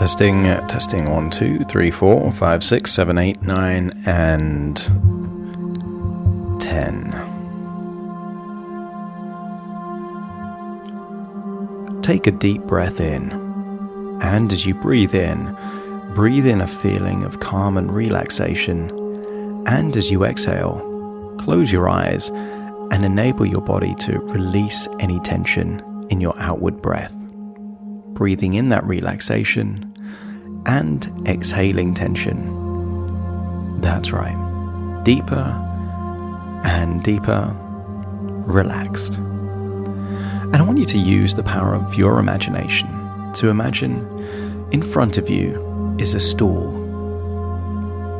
Testing 1, 2, 3, 4, 5, 6, 7, 8, 9, and 10. Take a deep breath in, and as you breathe in a feeling of calm and relaxation, and as you exhale, close your eyes and enable your body to release any tension in your outward breath. Breathing in that relaxation and exhaling tension. That's right. Deeper and deeper, relaxed. And I want you to use the power of your imagination to imagine in front of you is a stool.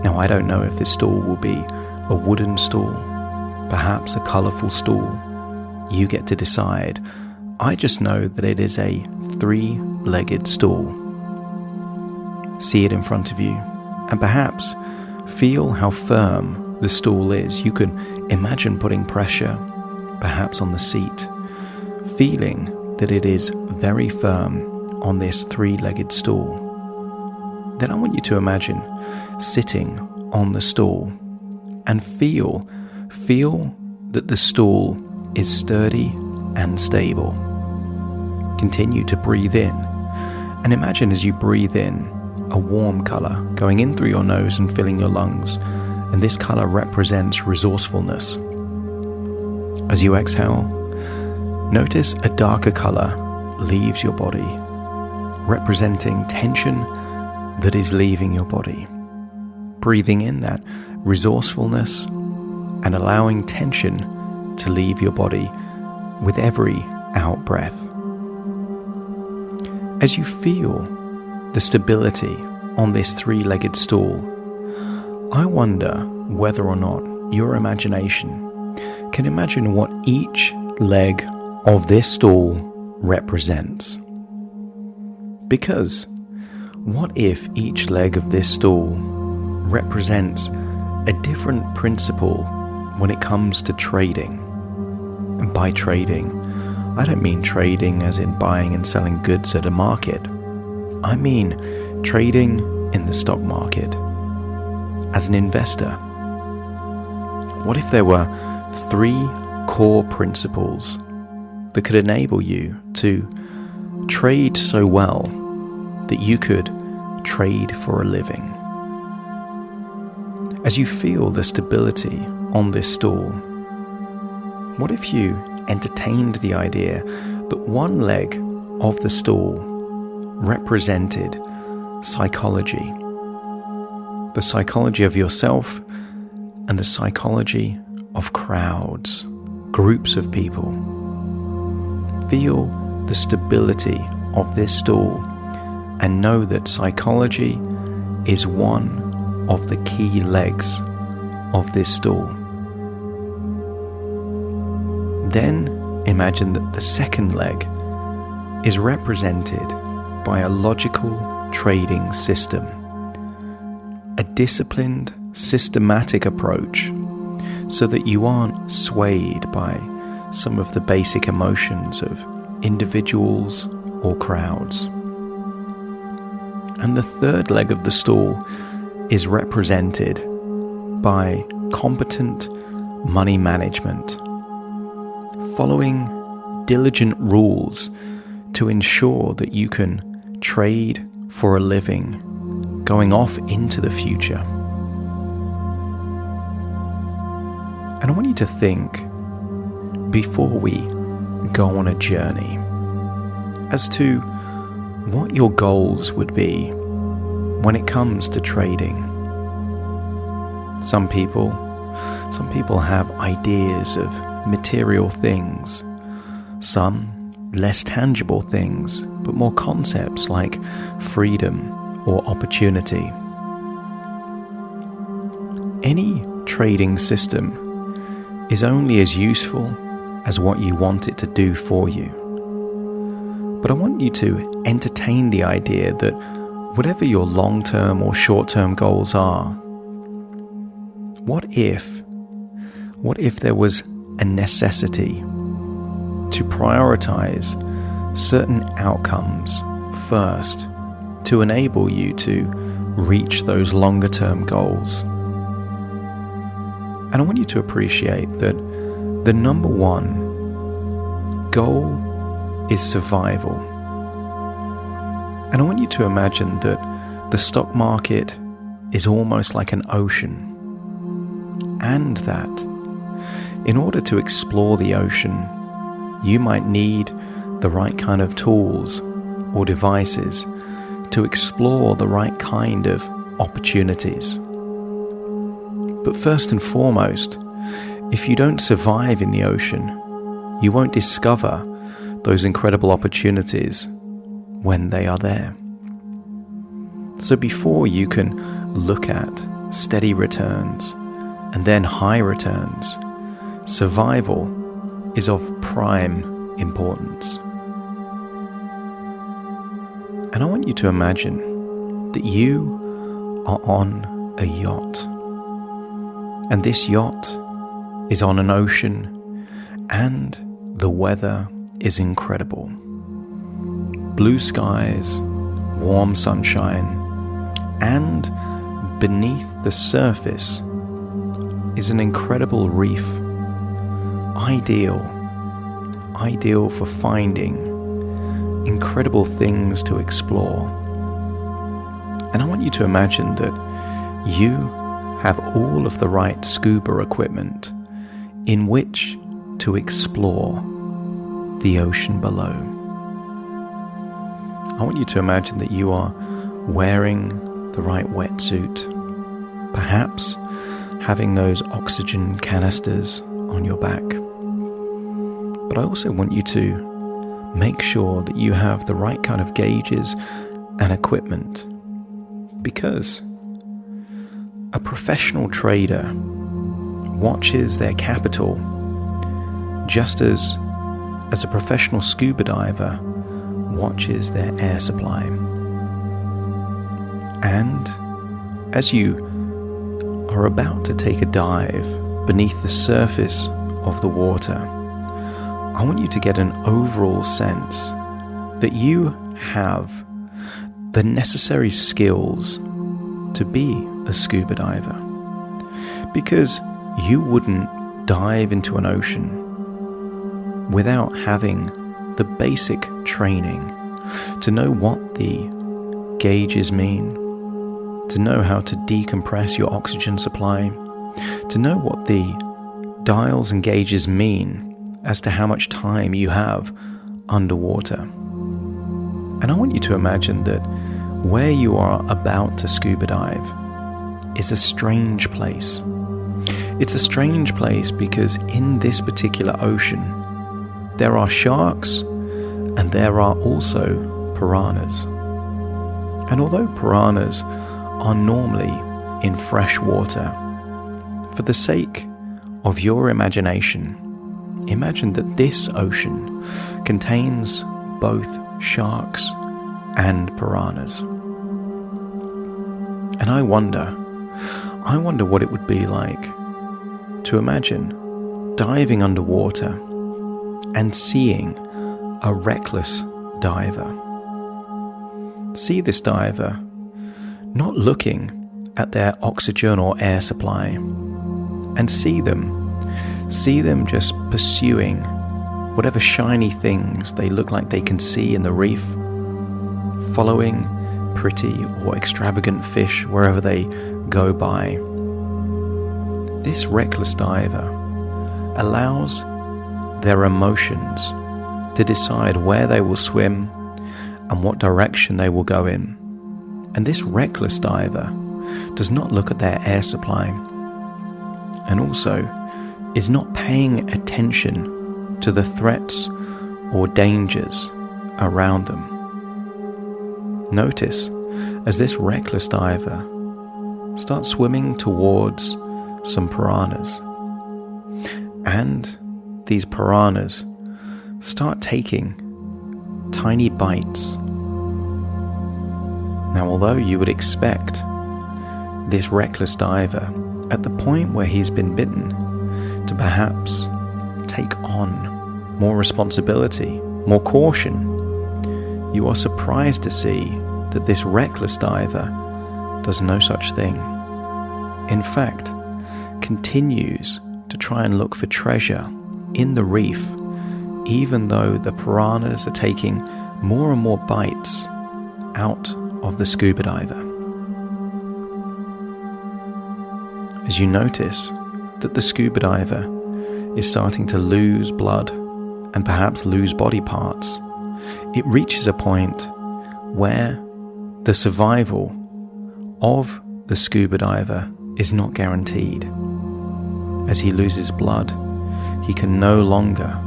Now, I don't know if this stool will be a wooden stool, perhaps a colorful stool. You get to decide. I just know that it is a 3-legged stool. See it in front of you, and perhaps feel how firm the stool is. You can imagine putting pressure, perhaps on the seat, feeling that it is very firm on this 3-legged stool. Then I want you to imagine sitting on the stool and feel that the stool is sturdy and stable. Continue to breathe in, and imagine as you breathe in a warm color going in through your nose and filling your lungs, and this color represents resourcefulness. As you exhale, notice a darker color leaves your body, representing tension that is leaving your body. Breathing in that resourcefulness and allowing tension to leave your body with every out breath. As you feel the stability on this 3-legged stool, I wonder whether or not your imagination can imagine what each leg of this stool represents. Because what if each leg of this stool represents a different principle when it comes to trading? And by trading, I don't mean trading as in buying and selling goods at a market. I mean trading in the stock market. As an investor, what if there were 3 core principles that could enable you to trade so well that you could trade for a living? As you feel the stability on this stool, what if you entertained the idea that one leg of the stool represented psychology, the psychology of yourself and the psychology of crowds, groups of people? Feel the stability of this stool and know that psychology is one of the key legs of this stool. Then imagine that the second leg is represented by a logical trading system, a disciplined, systematic approach, so that you aren't swayed by some of the basic emotions of individuals or crowds. And the third leg of the stool is represented by competent money management, following diligent rules to ensure that you can trade for a living going off into the future. And I want you to think, before we go on a journey, as to what your goals would be when it comes to trading. Some people have ideas of material things, some less tangible things, but more concepts like freedom or opportunity. Any trading system is only as useful as what you want it to do for you. But I want you to entertain the idea that whatever your long-term or short-term goals are, what if there was a necessity to prioritize certain outcomes first to enable you to reach those longer term goals. And I want you to appreciate that the number one goal is survival. And I want you to imagine that the stock market is almost like an ocean, and that in order to explore the ocean, you might need the right kind of tools or devices to explore the right kind of opportunities. But first and foremost, if you don't survive in the ocean, you won't discover those incredible opportunities when they are there. So before you can look at steady returns and then high returns, survival is of prime importance. And I want you to imagine that you are on a yacht. And this yacht is on an ocean, and the weather is incredible. Blue skies, warm sunshine, and beneath the surface is an incredible reef, ideal for finding incredible things to explore. And I want you to imagine that you have all of the right scuba equipment in which to explore the ocean below. I want you to imagine that you are wearing the right wetsuit, perhaps having those oxygen canisters on your back. But I also want you to make sure that you have the right kind of gauges and equipment, because a professional trader watches their capital just as a professional scuba diver watches their air supply. And as you are about to take a dive beneath the surface of the water, I want you to get an overall sense that you have the necessary skills to be a scuba diver, because you wouldn't dive into an ocean without having the basic training to know what the gauges mean, to know how to decompress your oxygen supply, to know what the dials and gauges mean as to how much time you have underwater. And I want you to imagine that where you are about to scuba dive is a strange place. It's a strange place because in this particular ocean, there are sharks and there are also piranhas. And although piranhas are normally in fresh water, for the sake of your imagination, imagine that this ocean contains both sharks and piranhas. And I wonder what it would be like to imagine diving underwater and seeing a reckless diver. See this diver not looking at their oxygen or air supply, and see them just pursuing whatever shiny things they look like they can see in the reef, following pretty or extravagant fish wherever they go by. This reckless diver allows their emotions to decide where they will swim and what direction they will go in. And this reckless diver does not look at their air supply, and also is not paying attention to the threats or dangers around them. Notice as this reckless diver starts swimming towards some piranhas, and these piranhas start taking tiny bites. Now, although you would expect this reckless diver at the point where he's been bitten to perhaps take on more responsibility, more caution, you are surprised to see that this reckless diver does no such thing. In fact, continues to try and look for treasure in the reef, even though the piranhas are taking more and more bites out of the scuba diver. As you notice that the scuba diver is starting to lose blood and perhaps lose body parts, it reaches a point where the survival of the scuba diver is not guaranteed. As he loses blood, he can no longer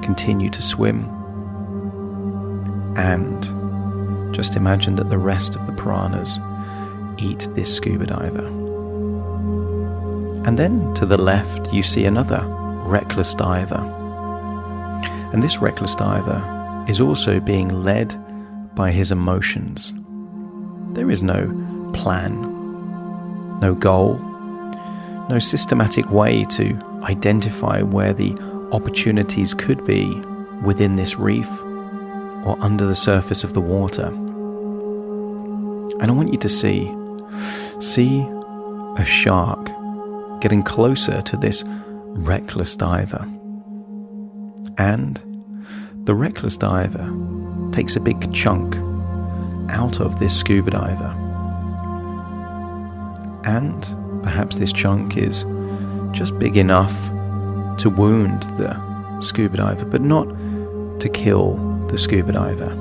continue to swim. And just imagine that the rest of the piranhas eat this scuba diver. And then to the left you see another reckless diver. And this reckless diver is also being led by his emotions. There is no plan, no goal, no systematic way to identify where the opportunities could be within this reef or under the surface of the water. And I want you to see a shark getting closer to this reckless diver. And the reckless diver takes a big chunk out of this scuba diver. And perhaps this chunk is just big enough to wound the scuba diver, but not to kill the scuba diver.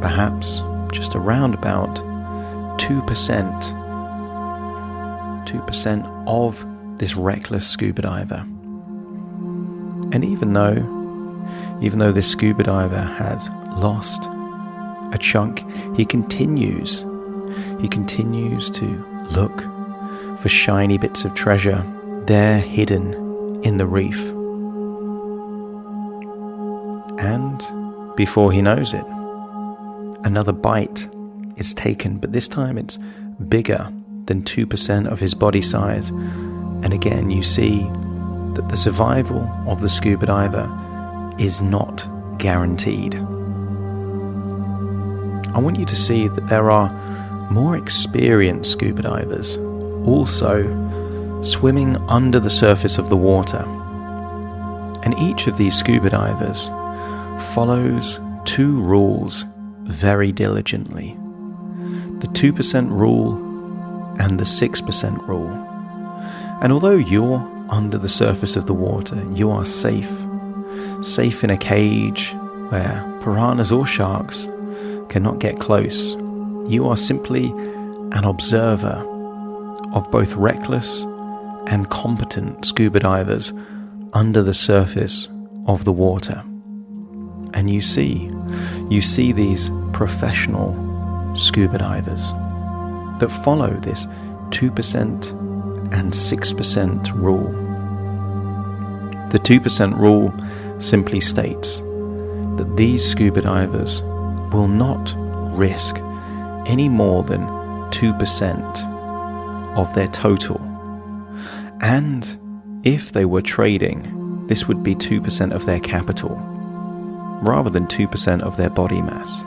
Perhaps just around about 2% of this reckless scuba diver. And even though this scuba diver has lost a chunk, he continues to look for shiny bits of treasure there hidden in the reef. And before he knows it, another bite is taken, but this time it's bigger than 2% of his body size. And again, you see that the survival of the scuba diver is not guaranteed. I want you to see that there are more experienced scuba divers also swimming under the surface of the water. And each of these scuba divers follows two rules very diligently: the 2% rule and the 6% rule. And although you're under the surface of the water, you are safe in a cage where piranhas or sharks cannot get close. You are simply an observer of both reckless and competent scuba divers under the surface of the water. And you see these professional scuba divers that follow this 2% and 6% rule. The 2% rule simply states that these scuba divers will not risk any more than 2% of their total. And if they were trading, this would be 2% of their capital, rather than 2% of their body mass.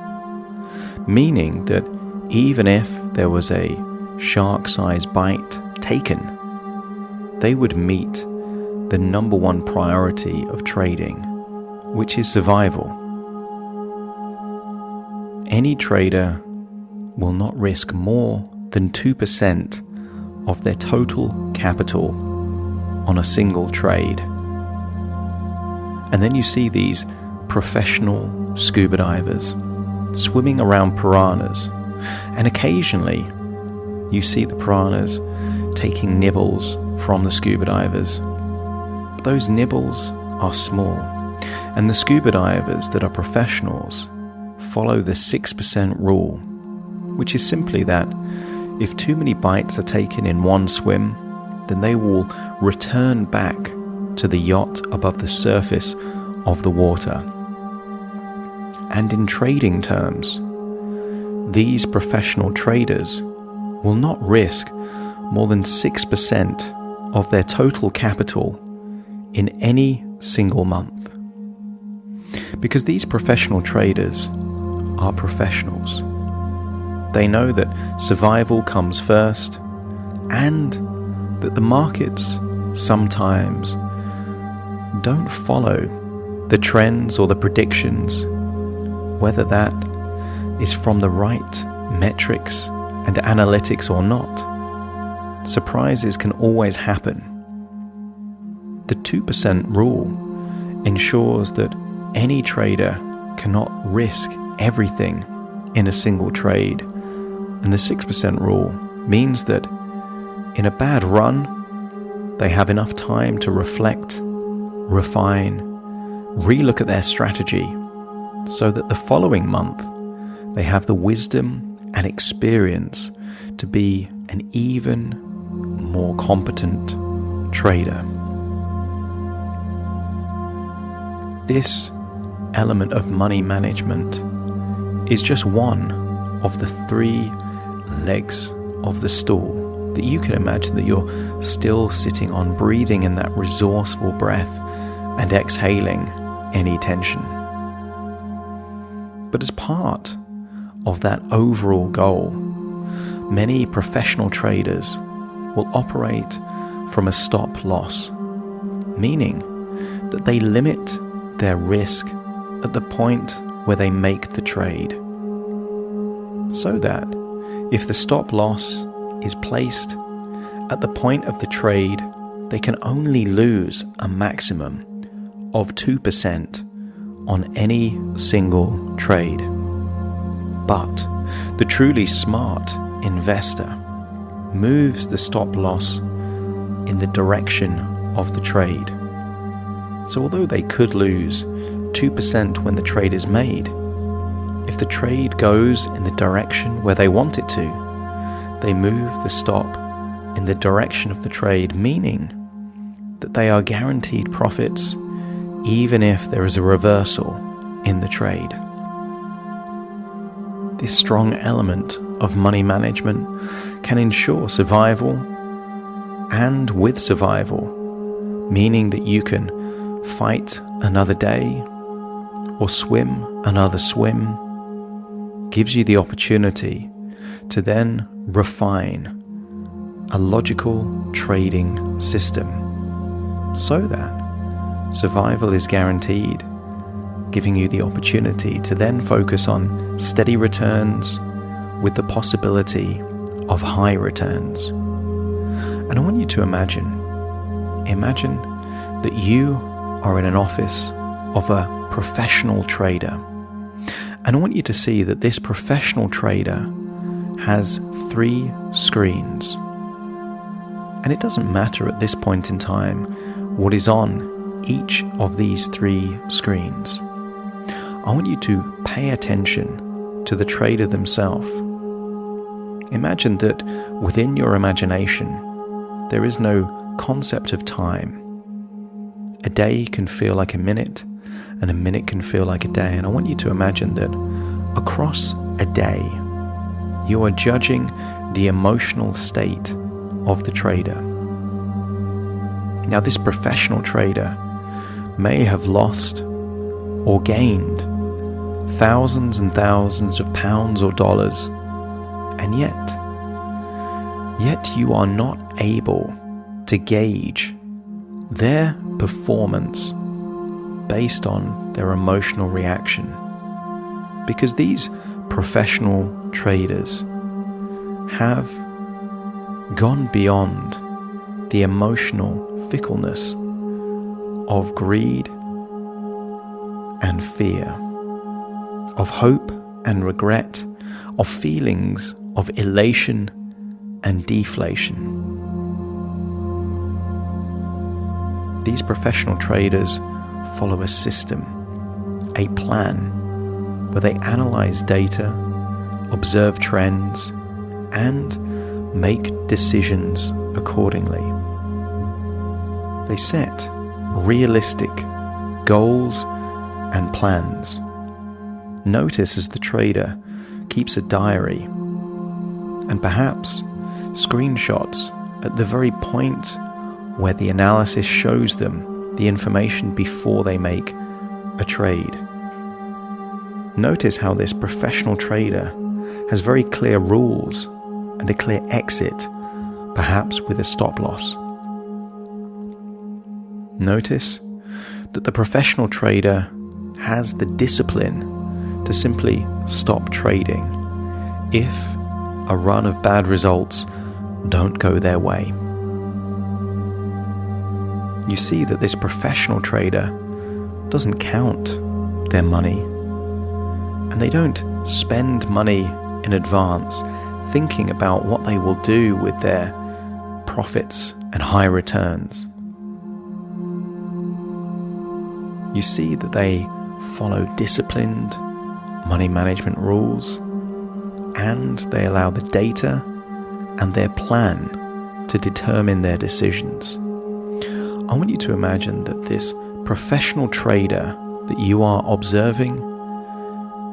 Meaning that even if there was a shark-sized bite taken, they would meet the number one priority of trading, which is survival. Any trader will not risk more than 2% of their total capital on a single trade. And then you see these professional scuba divers swimming around piranhas, and occasionally you see the piranhas taking nibbles from the scuba divers. But those nibbles are small, and the scuba divers that are professionals follow the 6% rule, which is simply that if too many bites are taken in one swim, then they will return back to the yacht above the surface of the water. And in trading terms, these professional traders will not risk more than 6% of their total capital in any single month. Because these professional traders are professionals. They know that survival comes first, and that the markets sometimes don't follow the trends or the predictions, whether that is from the right metrics and analytics or not. Surprises can always happen. The 2% rule ensures that any trader cannot risk everything in a single trade, and the 6% rule means that in a bad run, they have enough time to reflect, refine, relook at their strategy, so that the following month they have the wisdom and experience to be an even more competent trader. This element of money management is just one of the 3 legs of the stool that you can imagine that you're still sitting on, breathing in that resourceful breath and exhaling any tension. But as part of that overall goal, many professional traders will operate from a stop loss, meaning that they limit their risk at the point where they make the trade, so that if the stop loss is placed at the point of the trade, they can only lose a maximum of 2% on any single trade. But the truly smart investor moves the stop loss in the direction of the trade. So although they could lose 2% when the trade is made, if the trade goes in the direction where they want it to, they move the stop in the direction of the trade, meaning that they are guaranteed profits even if there is a reversal in the trade. This strong element of money management can ensure survival, and with survival, meaning that you can fight another day or swim another swim, gives you the opportunity to then refine a logical trading system so that survival is guaranteed, giving you the opportunity to then focus on steady returns with the possibility of high returns. And I want you to imagine that you are in an office of a professional trader. And I want you to see that this professional trader has 3 screens. And it doesn't matter at this point in time what is on each of these 3 screens. I want you to pay attention to the trader themselves. Imagine that within your imagination, there is no concept of time. A day can feel like a minute, and a minute can feel like a day. And I want you to imagine that across a day, you are judging the emotional state of the trader. Now, this professional trader may have lost or gained thousands and thousands of pounds or dollars, and yet you are not able to gauge their performance based on their emotional reaction, because these professional traders have gone beyond the emotional fickleness of greed and fear, of hope and regret, of feelings of elation and deflation. These professional traders follow a system, a plan, where they analyze data, observe trends, and make decisions accordingly. They set realistic goals and plans. Notice as the trader keeps a diary, and perhaps screenshots at the very point where the analysis shows them the information before they make a trade. Notice how this professional trader has very clear rules and a clear exit, perhaps with a stop loss. Notice that the professional trader has the discipline to simply stop trading if a run of bad results don't go their way. You see that this professional trader doesn't count their money, and they don't spend money in advance thinking about what they will do with their profits and high returns. You see that they follow disciplined money management rules, and they allow the data and their plan to determine their decisions. I want you to imagine that this professional trader that you are observing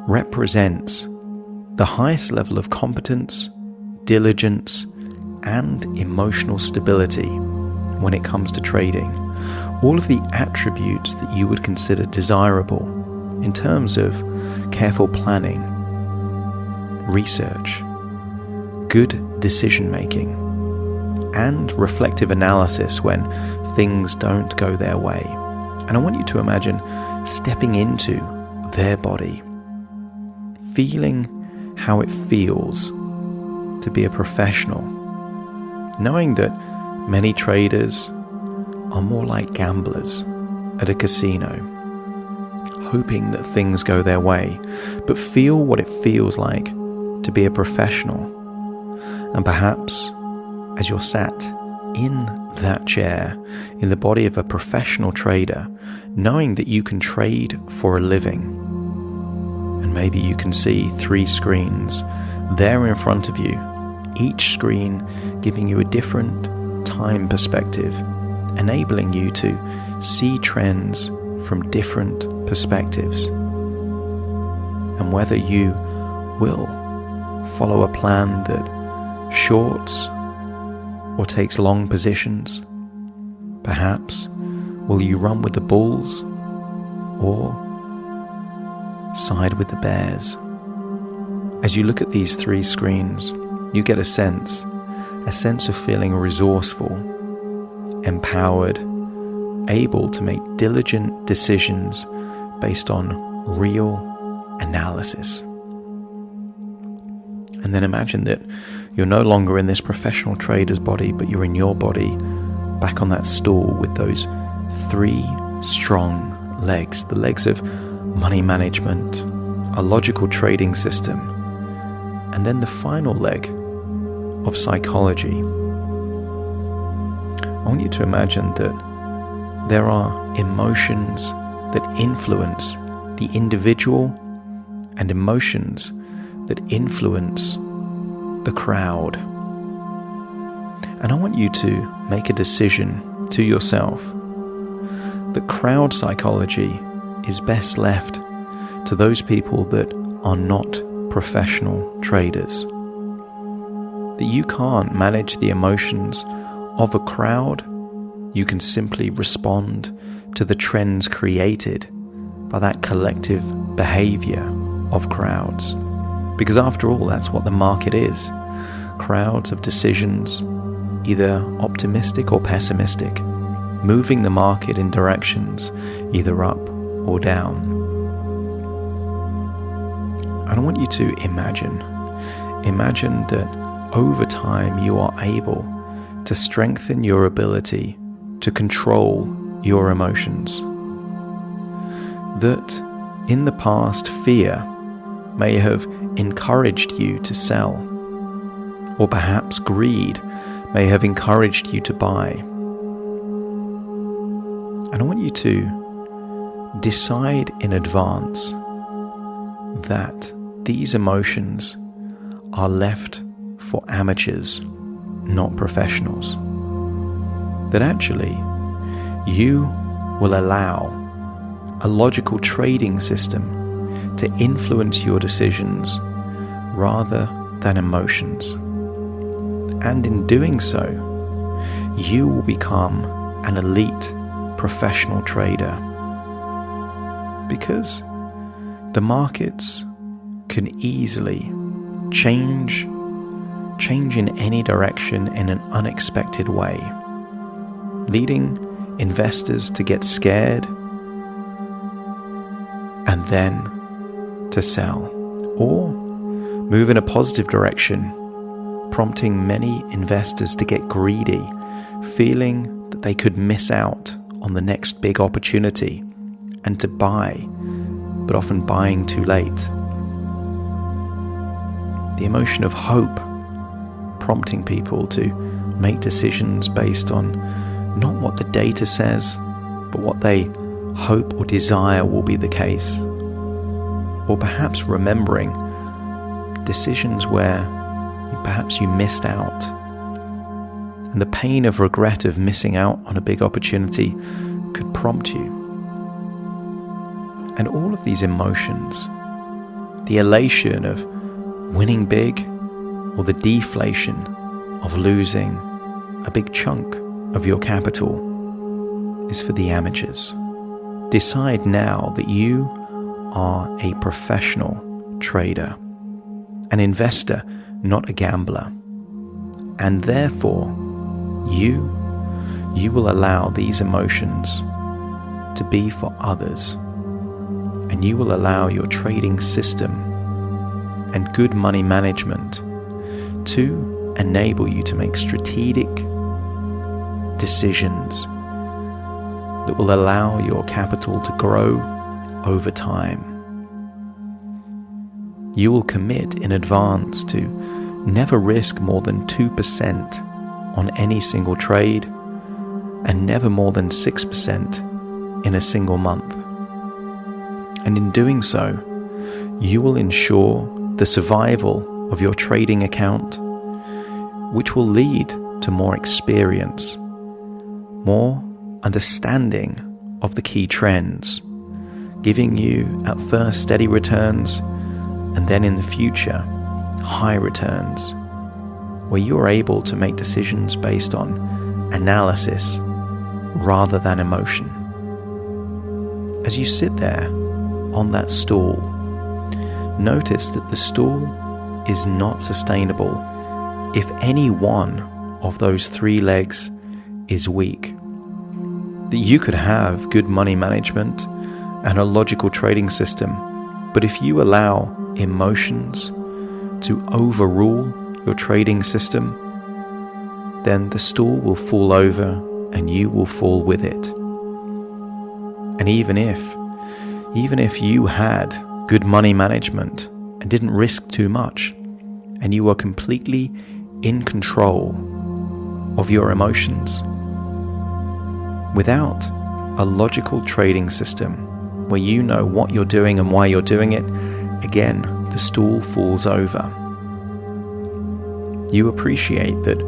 represents the highest level of competence, diligence, and emotional stability when it comes to trading. All of the attributes that you would consider desirable in terms of careful planning, research, good decision making, and reflective analysis when things don't go their way. And I want you to imagine stepping into their body, feeling how it feels to be a professional, knowing that many traders are more like gamblers at a casino, hoping that things go their way, but feel what it feels like to be a professional. And perhaps as you're sat in that chair, in the body of a professional trader, knowing that you can trade for a living, and maybe you can see 3 screens there in front of you, each screen giving you a different time perspective, enabling you to see trends from different perspectives. And whether you will follow a plan that shorts or takes long positions, perhaps will you run with the bulls or side with the bears? As you look at these 3 screens, you get a sense of feeling resourceful, empowered, able to make diligent decisions based on real analysis. And then imagine that you're no longer in this professional trader's body, but you're in your body, back on that stool with those 3 strong legs, the legs of money management, a logical trading system, and then the final leg of psychology. I want you to imagine that there are emotions that influence the individual and emotions that influence the crowd. And I want you to make a decision to yourself that crowd psychology is best left to those people that are not professional traders. That you can't manage the emotions of a crowd, you can simply respond to the trends created by that collective behavior of crowds. Because after all, that's what the market is. Crowds of decisions, either optimistic or pessimistic, moving the market in directions either up or down. And I want you to imagine that over time you are able to strengthen your ability to control your emotions. That in the past, fear may have encouraged you to sell, or perhaps greed may have encouraged you to buy. And I want you to decide in advance that these emotions are left for amateurs, not professionals. That actually you will allow a logical trading system to influence your decisions rather than emotions. And in doing so, you will become an elite professional trader, because the markets can easily change in any direction in an unexpected way, leading investors to get scared and then to sell, or move in a positive direction, prompting many investors to get greedy, feeling that they could miss out on the next big opportunity and to buy, but often buying too late. The emotion of hope, prompting people to make decisions based on not what the data says, but what they hope or desire will be the case. Or perhaps remembering decisions where perhaps you missed out. And the pain of regret of missing out on a big opportunity could prompt you. And all of these emotions, the elation of winning big or the deflation of losing a big chunk of your capital, is for the amateurs. Decide now that you are a professional trader, an investor, not a gambler. And therefore, you will allow these emotions to be for others. And you will allow your trading system and good money management to enable you to make strategic decisions that will allow your capital to grow over time. You will commit in advance to never risk more than 2% on any single trade and never more than 6% in a single month. And in doing so, you will ensure the survival of your trading account, which will lead to more experience, more understanding of the key trends, giving you at first steady returns and then in the future high returns, where you are able to make decisions based on analysis rather than emotion. As you sit there on that stool, notice that the stool is not sustainable if any one of those three legs is weak. That you could have good money management and a logical trading system, but if you allow emotions to overrule your trading system, then the stool will fall over and you will fall with it. And even if you had good money management and didn't risk too much, and you were completely in control of your emotions, without a logical trading system where you know what you're doing and why you're doing it, again, the stool falls over. You appreciate that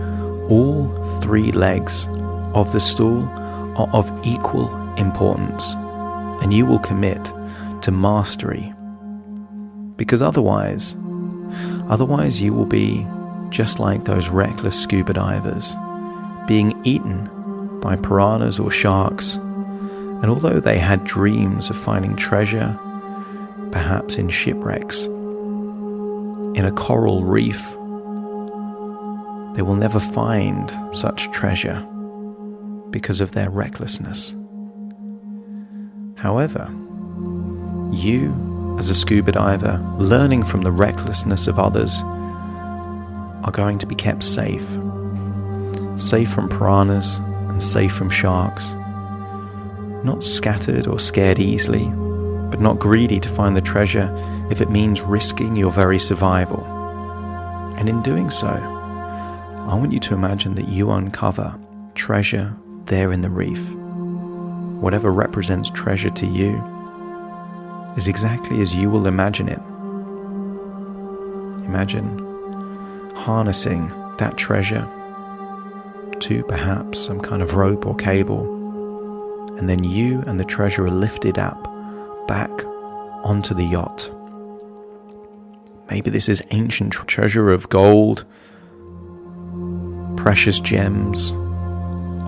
all three legs of the stool are of equal importance, and you will commit to mastery, because otherwise you will be just like those reckless scuba divers, being eaten by piranhas or sharks. And although they had dreams of finding treasure, perhaps in shipwrecks, in a coral reef, they will never find such treasure because of their recklessness. However, you, as a scuba diver, learning from the recklessness of others, are going to be kept safe from piranhas and safe from sharks, not scattered or scared easily, but not greedy to find the treasure if it means risking your very survival. And in doing so, I want you to imagine that you uncover treasure there in the reef. Whatever represents treasure to you is exactly as you will imagine it. Imagine harnessing that treasure to perhaps some kind of rope or cable, and then you and the treasure are lifted up back onto the yacht. Maybe this is ancient treasure of gold, precious gems,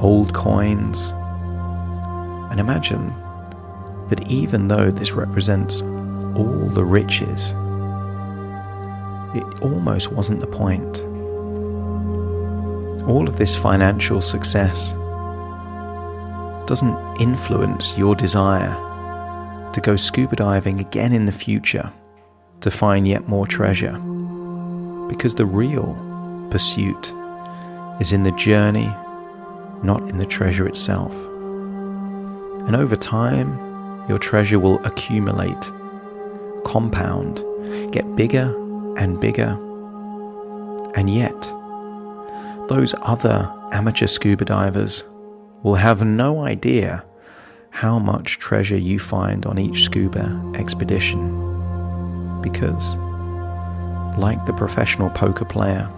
old coins. And imagine that even though this represents all the riches it almost wasn't the point. All of this financial success doesn't influence your desire to go scuba diving again in the future to find yet more treasure, because the real pursuit is in the journey, not in the treasure itself. And over time, your treasure will accumulate, compound, get bigger and bigger. And yet, those other amateur scuba divers will have no idea how much treasure you find on each scuba expedition. Because, like the professional poker player,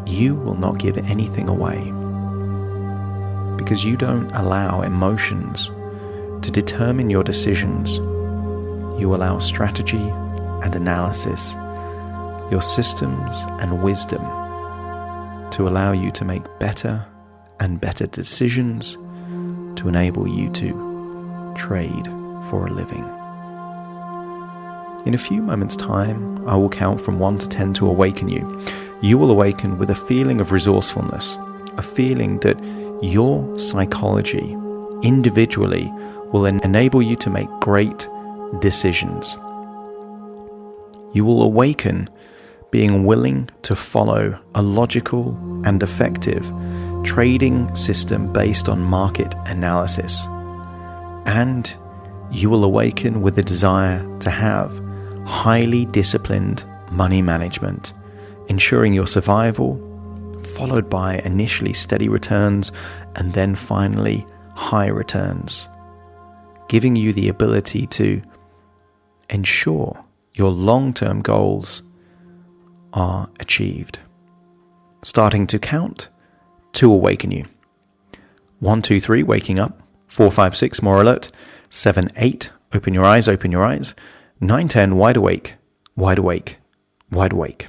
you will not give anything away. Because you don't allow emotions to determine your decisions. You allow strategy and analysis, your systems and wisdom to allow you to make better and better decisions to enable you to trade for a living. In a few moments' time, I will count from 1 to 10 to awaken you. You will awaken with a feeling of resourcefulness, a feeling that your psychology individually will enable you to make great decisions. You will awaken being willing to follow a logical and effective trading system based on market analysis. And you will awaken with the desire to have highly disciplined money management, ensuring your survival, followed by initially steady returns and then finally high returns, giving you the ability to ensure your long-term goals are achieved. Starting to count to awaken you. 1, 2, 3, waking up. 4, 5, 6, more alert. 7, 8, open your eyes, open your eyes. 9, 10, wide awake, wide awake, wide awake.